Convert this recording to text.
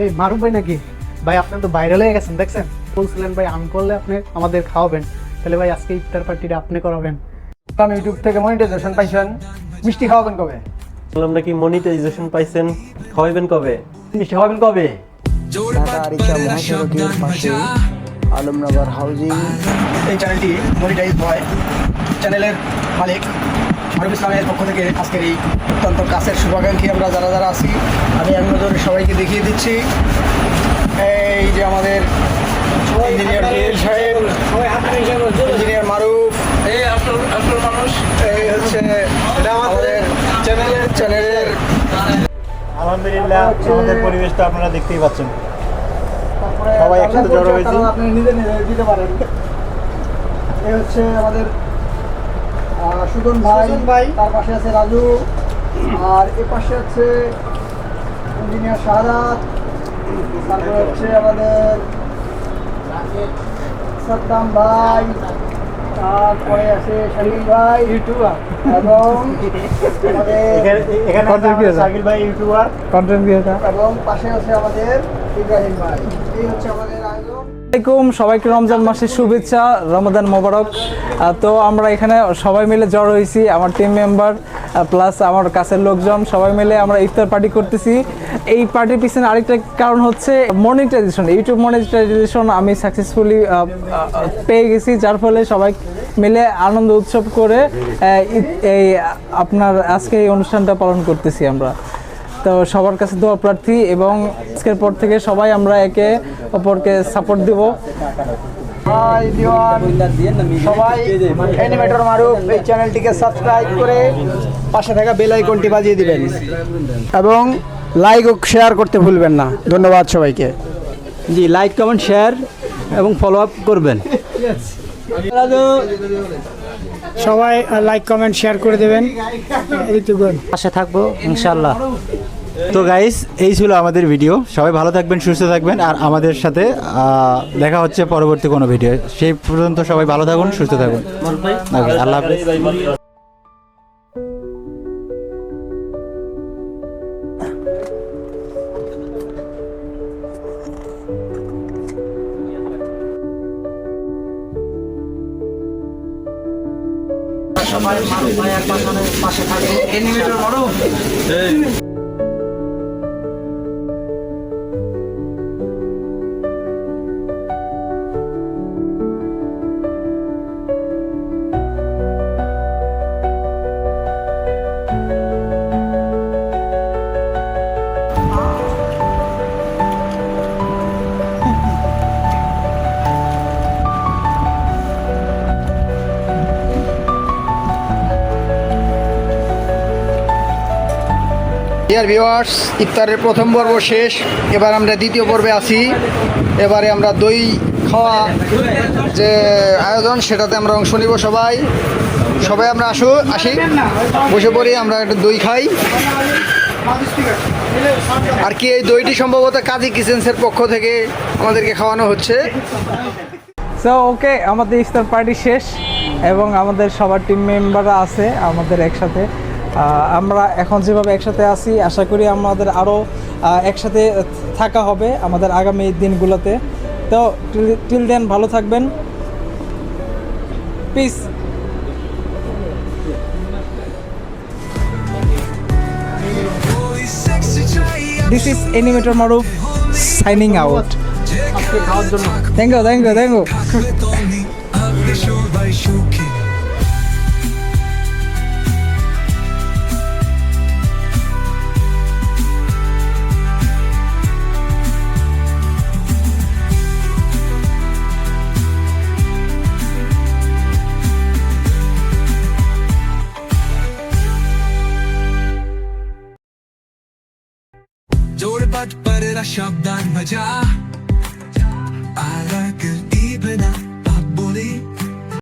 এই মারুফ ভাই নাকি? ভাই আপনি তো ভাইরাল হয়ে গেছেন, দেখছেন? বলছিলেন ভাই আমি করলে আপনি আমাদের খাওয়াবেন, তাহলে ভাই আজকে ইফতার পার্টিটা আপনি করাবেন। আমি ইউটিউব থেকে মনিটাইজেশন পাইছেন, মিষ্টি খাওয়াবেন কবে? বললাম নাকি মনিটাইজেশন পাইছেন, খাওয়াবেন কবে? মিষ্টি খাওয়াবেন কবে? ঢাকা আরিচা মহাসড়কের পাশে আলমনগর হাউজিং। এই চ্যানেলটি মনিটাইজ হয়। চ্যানেলের মালিক মারুফ ইসলামের পক্ষ থেকে আজকের এই অত্যন্ত কাছের শুভাকাঙ্ক্ষী আমরা যারা যারা আছি, আমি এক নজরে সবাইকে দেখিয়ে দিচ্ছি। এই যে আমাদের ইঞ্জিনিয়ার জুয়েল সাহেব, ইঞ্জিনিয়ার মারুফ, এই হচ্ছে আমাদের চ্যানেলের আলহামদুলিল্লাহ আমাদের পরিবেশটা আপনারা দেখতেই পাচ্ছেন, সবাই একসাথে জড়ো হয়েছি। আপনি নিজে নিজে দিতে পারেন। এই হচ্ছে আমাদের সুজন ভাই, তার পাশে আছে রাজু, আর এ পাশে আছে ইঞ্জিনিয়ার শাহাদাত, তারপরে হচ্ছে আমাদের সাদ্দাম ভাই, তারপরে আছে শাকিল ভাই ইউটিউবার, এবং আমাদের শাকিল ভাই ইউটিউবার, কন্টেন্ট ক্রিয়েটর। এবং পাশে আছে আমাদের ইব্রাহিম ভাই। এই হচ্ছে আমাদের আয়োজন। আসসালামাইকুম, সবাইকে রমজান মাসের শুভেচ্ছা, রমাদান মোবারক। তো আমরা এখানে সবাই মিলে জড়ো হয়েছি, আমার টিম মেম্বার প্লাস আমার কাছের লোকজন সবাই মিলে আমরা ইফতার পার্টি করতেছি। এই পার্টির পিছনে আরেকটা কারণ হচ্ছে মনিটাইজেশন, ইউটিউব মনিটাইজেশন আমি সাকসেসফুলি পেয়ে গেছি, যার ফলে সবাই মিলে আনন্দ উৎসব করে এই আপনার আজকে এই অনুষ্ঠানটা পালন করতেছি আমরা। তো সবার কাছে দোয়া প্রার্থী, এবং আজকের পর থেকে সবাই আমরা একে অপরকে সাপোর্ট দেব। হাই দিওয়ান, সবাই অ্যানিমেটর মারুফ এই চ্যানেলটিকে সাবস্ক্রাইব করে পাশে থাকা বেল আইকনটি বাজিয়ে দিবেন, এবং লাইক ও শেয়ার করতে ভুলবেন না। ধন্যবাদ সবাইকে। জি, লাইক কমেন্ট শেয়ার এবং ফলো আপ করবেন। সবাই লাইক কমেন্ট শেয়ার করে দেবেন, পাশে থাকবো ইনশাআল্লাহ। তো গাইস এই ছিল আমাদের ভিডিও। সবাই ভালো থাকবেন, সুস্থ থাকবেন, আর আমাদের সাথে দেখা হচ্ছে পরবর্তী কোনো ভিডিও। সেই পর্যন্ত সবাই ভালো থাকুন, সুস্থ থাকুন। Okay, আল্লাহ হাফেজ। ডিয়ার ভিউয়ার্স, ইফতারের প্রথম পর্ব শেষ, এবার আমরা দ্বিতীয় পর্বে আছি। এবারে আমরা দই খাওয়া যে আয়োজন, সেটাতে আমরা অংশ নিব। সবাই আমরা আসি, বসে পড়ি, আমরা একটা দই খাই। আর কি, এই দইটি সম্ভবত কাজী কিচেন্সের পক্ষ থেকে আমাদেরকে খাওয়ানো হচ্ছে। সো ওকে, আমাদের ইফতার পার্টি শেষ, এবং আমাদের সবার টিম মেম্বাররা আছে আমাদের একসাথে। আমরা এখন যেভাবে একসাথে আছি, আশা করি আমাদের আরও একসাথে থাকা হবে আমাদের আগামী দিনগুলোতে। তো টিল দেন ভালো থাকবেন, piece. This is Animator Maruf signing out. Thank you. जोडपाट पर शब्दान मजा